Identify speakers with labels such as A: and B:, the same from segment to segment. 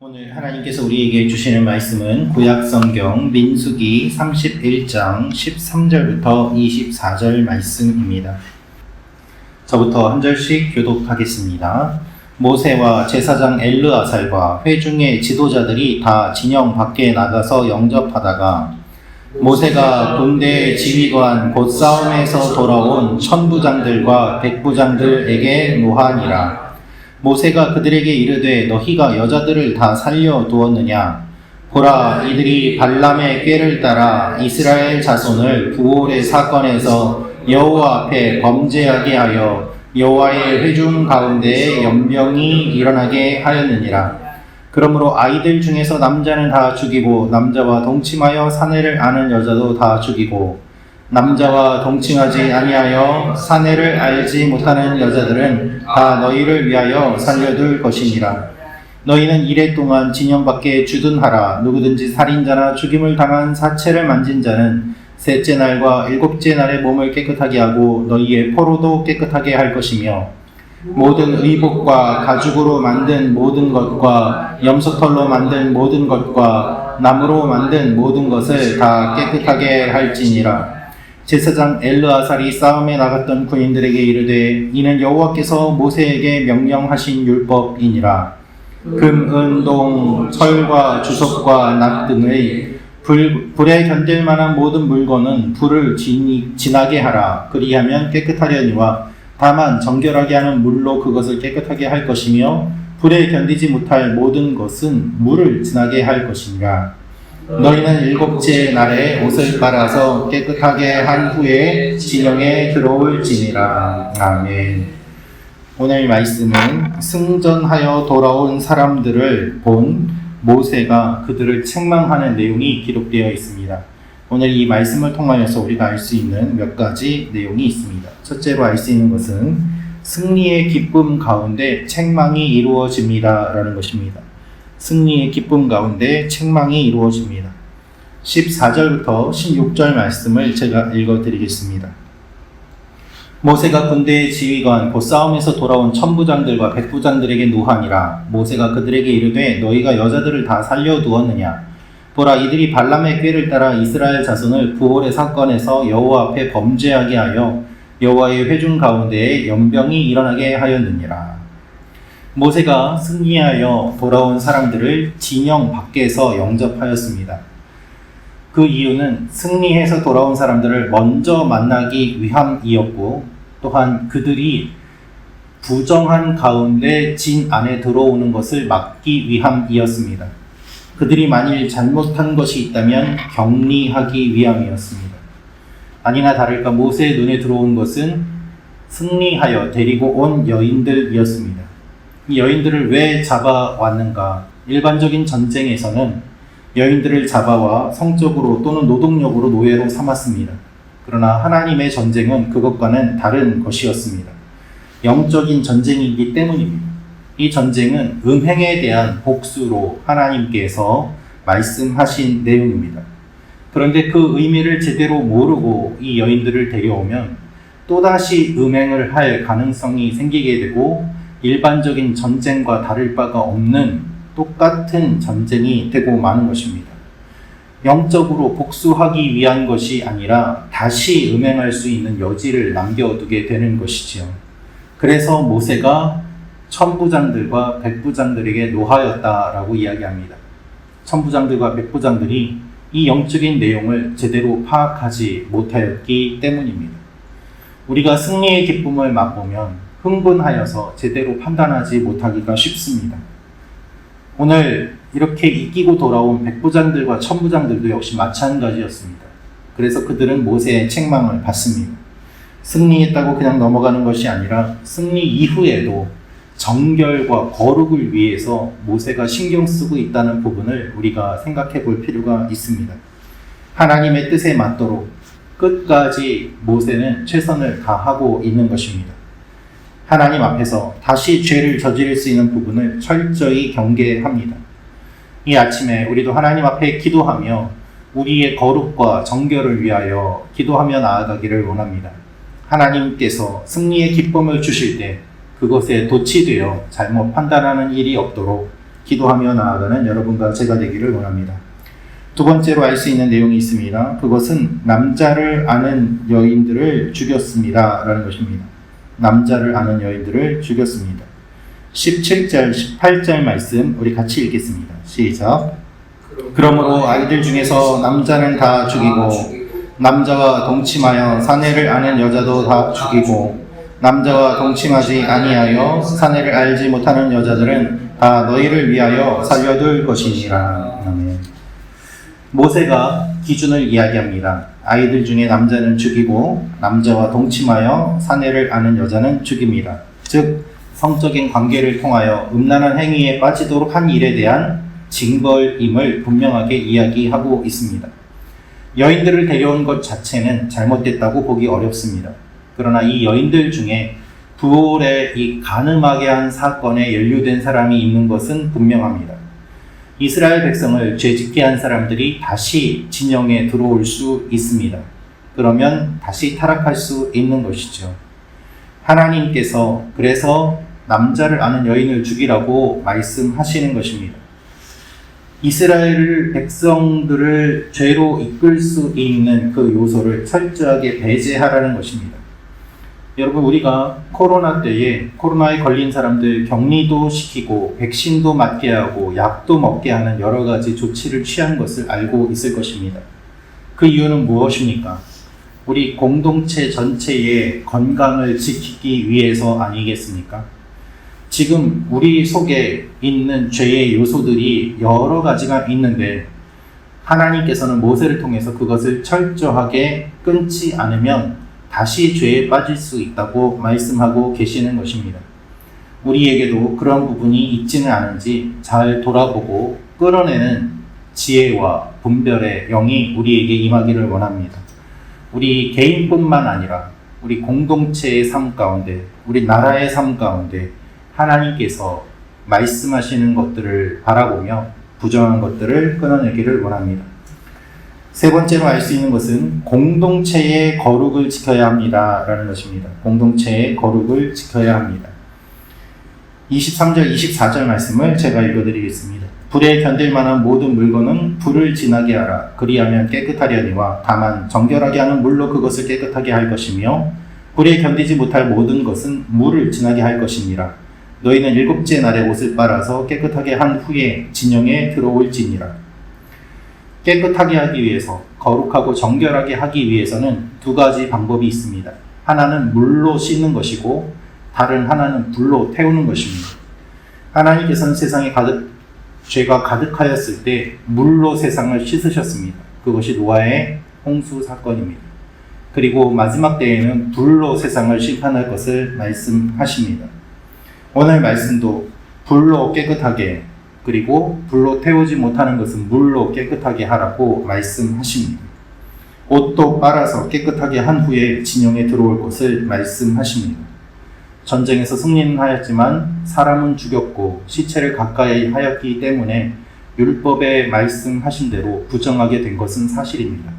A: 오늘 하나님께서 우리에게 주시는 말씀은 구약성경 민수기 31장 13절부터 24절 말씀입니다. 저부터 한 절씩 교독하겠습니다. 모세와 제사장 엘르아살과 회중의 지도자들이 다 진영 밖에 나가서 영접하다가 모세가 군대 지휘관 곧 싸움에서 돌아온 천부장들과 백부장들에게 노하니라. 모세가 그들에게 이르되 너희가 여자들을 다 살려 두었느냐? 보라, 이들이 발람의 꾀를 따라 이스라엘 자손을 부올의 사건에서 여호와 앞에 범죄하게 하여 여호와의 회중 가운데에 연병이 일어나게 하였느니라. 그러므로 아이들 중에서 남자는 다 죽이고 남자와 동침하여 사내를 아는 여자도 다 죽이고 남자와 동침하지 아니하여 사내를 알지 못하는 여자들은 다 너희를 위하여 살려둘 것이니라. 너희는 이래 동안 진영 밖에 주둔하라. 누구든지 살인자나 죽임을 당한 사체를 만진 자는 셋째 날과 일곱째 날에 몸을 깨끗하게 하고 너희의 포로도 깨끗하게 할 것이며 모든 의복과 가죽으로 만든 모든 것과 염소털로 만든 모든 것과 나무로 만든 모든 것을 다 깨끗하게 할지니라. 제사장 엘르아살이 싸움에 나갔던 군인들에게 이르되 이는 여호와께서 모세에게 명령하신 율법이니라. 금, 은, 동, 철과 주석과 납 등의 불에 견딜 만한 모든 물건은 불을 지나게 하라. 그리하면 깨끗하려니와 다만 정결하게 하는 물로 그것을 깨끗하게 할 것이며 불에 견디지 못할 모든 것은 물을 지나게 할 것이니라. 너희는 일곱째 날에 옷을 빨아서 깨끗하게 한 후에 진영에 들어올지니라. 아멘. 오늘 말씀은 승전하여 돌아온 사람들을 본 모세가 그들을 책망하는 내용이 기록되어 있습니다. 오늘 이 말씀을 통하여서 우리가 알 수 있는 몇 가지 내용이 있습니다. 첫째로 알 수 있는 것은 승리의 기쁨 가운데 책망이 이루어집니다 라는 것입니다. 승리의 기쁨 가운데 책망이 이루어집니다. 14절부터 16절 말씀을 제가 읽어드리겠습니다. 모세가 군대의 지휘관 곧 싸움에서 돌아온 천부장들과 백부장들에게 노하니라. 모세가 그들에게 이르되 너희가 여자들을 다 살려두었느냐? 보라, 이들이 발람의 꾀를 따라 이스라엘 자손을 부올의 사건에서 여호와 앞에 범죄하게 하여 여호와의 회중 가운데에 연병이 일어나게 하였느니라. 모세가 승리하여 돌아온 사람들을 진영 밖에서 영접하였습니다. 그 이유는 승리해서 돌아온 사람들을 먼저 만나기 위함이었고 또한 그들이 부정한 가운데 진 안에 들어오는 것을 막기 위함이었습니다. 그들이 만일 잘못한 것이 있다면 격리하기 위함이었습니다. 아니나 다를까 모세의 눈에 들어온 것은 승리하여 데리고 온 여인들이었습니다. 이 여인들을 왜 잡아왔는가? 일반적인 전쟁에서는 여인들을 잡아와 성적으로 또는 노동력으로 노예로 삼았습니다. 그러나 하나님의 전쟁은 그것과는 다른 것이었습니다. 영적인 전쟁이기 때문입니다. 이 전쟁은 음행에 대한 복수로 하나님께서 말씀하신 내용입니다. 그런데 그 의미를 제대로 모르고 이 여인들을 데려오면 또다시 음행을 할 가능성이 생기게 되고 일반적인 전쟁과 다를 바가 없는 똑같은 전쟁이 되고 마는 것입니다. 영적으로 복수하기 위한 것이 아니라 다시 음행할 수 있는 여지를 남겨두게 되는 것이지요. 그래서 모세가 천부장들과 백부장들에게 노하였다라고 이야기합니다. 천부장들과 백부장들이 이 영적인 내용을 제대로 파악하지 못하였기 때문입니다. 우리가 승리의 기쁨을 맛보면 흥분하여서 제대로 판단하지 못하기가 쉽습니다. 오늘 이렇게 이기고 돌아온 백부장들과 천부장들도 역시 마찬가지였습니다. 그래서 그들은 모세의 책망을 받습니다. 승리했다고 그냥 넘어가는 것이 아니라 승리 이후에도 정결과 거룩을 위해서 모세가 신경 쓰고 있다는 부분을 우리가 생각해 볼 필요가 있습니다. 하나님의 뜻에 맞도록 끝까지 모세는 최선을 다하고 있는 것입니다. 하나님 앞에서 다시 죄를 저지를 수 있는 부분을 철저히 경계합니다. 이 아침에 우리도 하나님 앞에 기도하며 우리의 거룩과 정결을 위하여 기도하며 나아가기를 원합니다. 하나님께서 승리의 기쁨을 주실 때 그것에 도취되어 잘못 판단하는 일이 없도록 기도하며 나아가는 여러분과 제가 되기를 원합니다. 두 번째로 알 수 있는 내용이 있습니다. 그것은 남자를 아는 여인들을 죽였습니다 라는 것입니다. 남자를 아는 여인들을 죽였습니다. 17절, 18절 말씀 우리 같이 읽겠습니다. 시작. 그러므로 아이들 중에서 남자는 다 죽이고 남자와 동침하여 사내를 아는 여자도 다 죽이고 남자와 동침하지 아니하여 사내를 알지 못하는 여자들은 다 너희를 위하여 살려둘 것이니라. 아멘. 모세가 기준을 이야기합니다. 아이들 중에 남자는 죽이고 남자와 동침하여 사내를 아는 여자는 죽입니다. 즉 성적인 관계를 통하여 음란한 행위에 빠지도록 한 일에 대한 징벌임을 분명하게 이야기하고 있습니다. 여인들을 데려온 것 자체는 잘못됐다고 보기 어렵습니다. 그러나 이 여인들 중에 부올의 이 간음하게 한 사건에 연루된 사람이 있는 것은 분명합니다. 이스라엘 백성을 죄짓게 한 사람들이 다시 진영에 들어올 수 있습니다. 그러면 다시 타락할 수 있는 것이죠. 하나님께서 그래서 남자를 아는 여인을 죽이라고 말씀하시는 것입니다. 이스라엘 백성들을 죄로 이끌 수 있는 그 요소를 철저하게 배제하라는 것입니다. 여러분, 우리가 코로나 때에 코로나에 걸린 사람들 격리도 시키고 백신도 맞게 하고 약도 먹게 하는 여러 가지 조치를 취한 것을 알고 있을 것입니다. 그 이유는 무엇입니까? 우리 공동체 전체의 건강을 지키기 위해서 아니겠습니까? 지금 우리 속에 있는 죄의 요소들이 여러 가지가 있는데 하나님께서는 모세를 통해서 그것을 철저하게 끊지 않으면 다시 죄에 빠질 수 있다고 말씀하고 계시는 것입니다. 우리에게도 그런 부분이 있지는 않은지 잘 돌아보고 끌어내는 지혜와 분별의 영이 우리에게 임하기를 원합니다. 우리 개인뿐만 아니라 우리 공동체의 삶 가운데, 우리 나라의 삶 가운데 하나님께서 말씀하시는 것들을 바라보며 부정한 것들을 끊어내기를 원합니다. 세 번째로 알 수 있는 것은 공동체의 거룩을 지켜야 합니다 라는 것입니다. 공동체의 거룩을 지켜야 합니다. 23절, 24절 말씀을 제가 읽어드리겠습니다. 불에 견딜 만한 모든 물건은 불을 지나게 하라. 그리하면 깨끗하려니와 다만 정결하게 하는 물로 그것을 깨끗하게 할 것이며 불에 견디지 못할 모든 것은 물을 지나게 할 것이니라. 너희는 일곱째 날에 옷을 빨아서 깨끗하게 한 후에 진영에 들어올지니라. 깨끗하게 하기 위해서, 거룩하고 정결하게 하기 위해서는 두 가지 방법이 있습니다. 하나는 물로 씻는 것이고 다른 하나는 불로 태우는 것입니다. 하나님께서는 세상에 죄가 가득하였을 때 물로 세상을 씻으셨습니다. 그것이 노아의 홍수 사건입니다. 그리고 마지막 때에는 불로 세상을 심판할 것을 말씀하십니다. 오늘 말씀도 불로 깨끗하게, 그리고 불로 태우지 못하는 것은 물로 깨끗하게 하라고 말씀하십니다. 옷도 빨아서 깨끗하게 한 후에 진영에 들어올 것을 말씀하십니다. 전쟁에서 승리는 하였지만 사람은 죽였고 시체를 가까이 하였기 때문에 율법에 말씀하신 대로 부정하게 된 것은 사실입니다.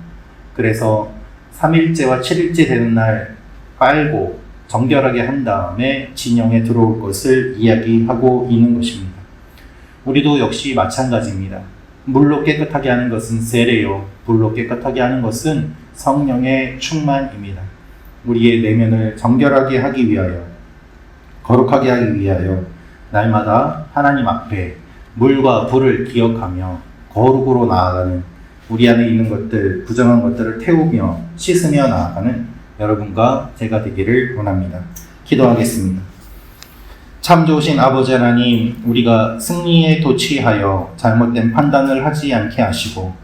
A: 그래서 3일째와 7일째 되는 날 빨고 정결하게 한 다음에 진영에 들어올 것을 이야기하고 있는 것입니다. 우리도 역시 마찬가지입니다. 물로 깨끗하게 하는 것은 세례요, 불로 깨끗하게 하는 것은 성령의 충만입니다. 우리의 내면을 정결하게 하기 위하여, 거룩하게 하기 위하여 날마다 하나님 앞에 물과 불을 기억하며 거룩으로 나아가는, 우리 안에 있는 것들, 부정한 것들을 태우며 씻으며 나아가는 여러분과 제가 되기를 원합니다. 기도하겠습니다. 참 좋으신 아버지 하나님, 우리가 승리에 도취하여 잘못된 판단을 하지 않게 하시고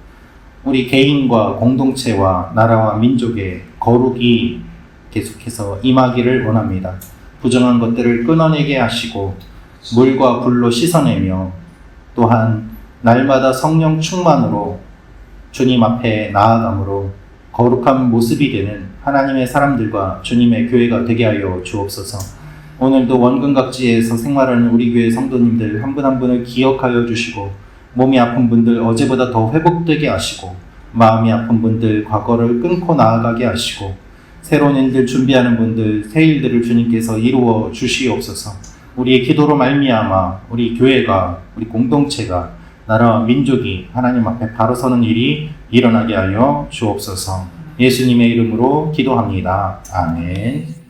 A: 우리 개인과 공동체와 나라와 민족의 거룩이 계속해서 임하기를 원합니다. 부정한 것들을 끊어내게 하시고 물과 불로 씻어내며 또한 날마다 성령 충만으로 주님 앞에 나아감으로 거룩한 모습이 되는 하나님의 사람들과 주님의 교회가 되게 하여 주옵소서. 오늘도 원근각지에서 생활하는 우리 교회 성도님들 한 분 한 분을 기억하여 주시고 몸이 아픈 분들 어제보다 더 회복되게 하시고 마음이 아픈 분들 과거를 끊고 나아가게 하시고 새로운 일들 준비하는 분들 새 일들을 주님께서 이루어 주시옵소서. 우리의 기도로 말미암아 우리 교회가, 우리 공동체가, 나라와 민족이 하나님 앞에 바로 서는 일이 일어나게 하여 주옵소서. 예수님의 이름으로 기도합니다. 아멘.